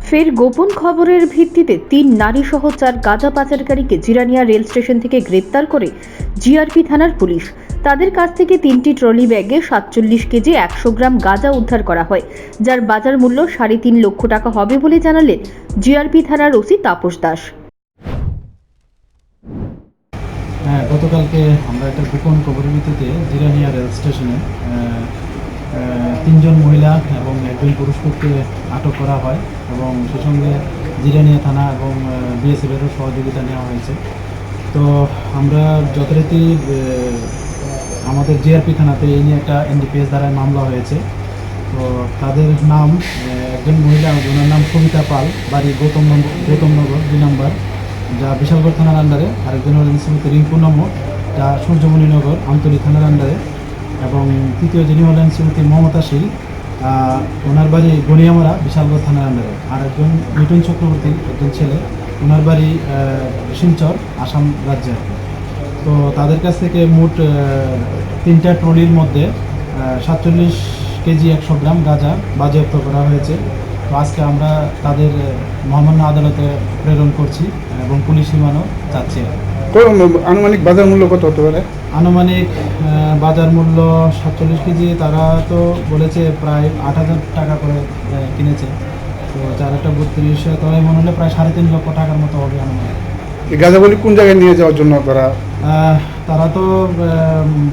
ফের গোপন খবরের ভিত্তিতে ৩ নারী সহ ৪ গাঁজা পাচারকারীকে জিরানিয়া রেল স্টেশন থেকে গ্রেপ্তার করে জিআরপি থানার পুলিশ। তাদের কাছ থেকে ৩টি ট্রলি ব্যাগে ৪৭ কেজি ১০০ গ্রাম গাঁজা উদ্ধার করা হয়, যার বাজার মূল্য ৩.৫ লক্ষ টাকা হবে বলে জানালেন জিআরপি থানার ওসি তাপস দাস। গতকালকে আমরা একটা গোপন খবরের ভিত্তিতে জিরানিয়া রেল স্টেশনে ৩ জন মহিলা এবং 1 জন পুরুষকে আটক করা হয় এবং সেই সঙ্গে জিরানিয়া থানা এবং বিএসএফেরও সহযোগিতা নেওয়া হয়েছে। তো আমরা যথারীতি আমাদের জিআরপি থানাতে এই নিয়ে একটা এনডিপিএস দ্বারায় মামলা হয়েছে। তো তাদের নাম, একজন মহিলা, ওনার নাম সবিতা পাল, বাড়ি গৌতমনগর 2 নম্বর, যা বিশালগড় থানার আন্ডারে। আরেকজন হলেন শ্রীমতী রিঙ্কু নমো, যা সূর্যমণিনগর আমতলী থানার আন্ডারে। এবং তৃতীয় যিনি হলেন শ্রীমতী মমতা শীল, ওনার বাড়ি গনিয়ামারা বিশালগড় থানার আন্ডারে। আর একজন মিঠুন চক্রবর্তী, একজন ছেলে, ওনার বাড়ি শিলচর, আসাম রাজ্যে। তো তাদের কাছ থেকে মোট 3টা ট্রলির মধ্যে 47 কেজি 100 গ্রাম গাঁজা বাজেয়াপ্ত করা হয়েছে। তো আজকে আমরা তাদের মহামান্য আদালতে প্রেরণ করছি এবং পুলিশ রিমান্ডও চাচ্ছি। আনুমানিক বাজার মূল্য কত হতে পারে? আনুমানিক বাজার মূল্য 47 কেজি, তারা তো বলেছে প্রায় 8,000 টাকা করে কিনেছে। তো 4-32 তবে মনে হলে প্রায় 3.5 লক্ষ টাকার মতো হবে আনুমানিক। এই গাঁজাগুলি কোন জায়গায় নিয়ে যাওয়ার জন্য তারা তো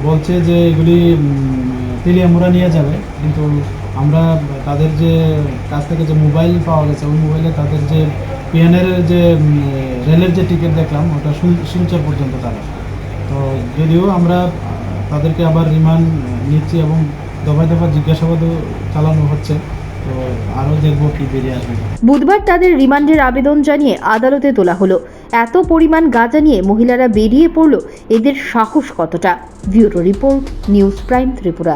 বলছে যে এগুলি তেলিয়ামুড়া নিয়ে যাবে, কিন্তু আমরা তাদের যে কাছ থেকে যে মোবাইল পাওয়া গেছে, ওই মোবাইলে তাদের যে পিএনের যে রেলের যে টিকিট দেখলাম, ওটা শিলচর পর্যন্ত তারা। তো যদিও আমরা তাদেরকে আবার রিমান্ড নিচ্ছি এবং দফায় দফা জিজ্ঞাসাবাদও চালানো হচ্ছে। তো আরও দেখবো কি বেরিয়ে আসবে। বুধবার তাদের রিমান্ডের আবেদন জানিয়ে আদালতে তোলা হলো। এত পরিমাণ গাঁজা নিয়ে মহিলারা বেরিয়ে পড়ল, এদের সাহস কতটা? Bureau report, news prime Tripura.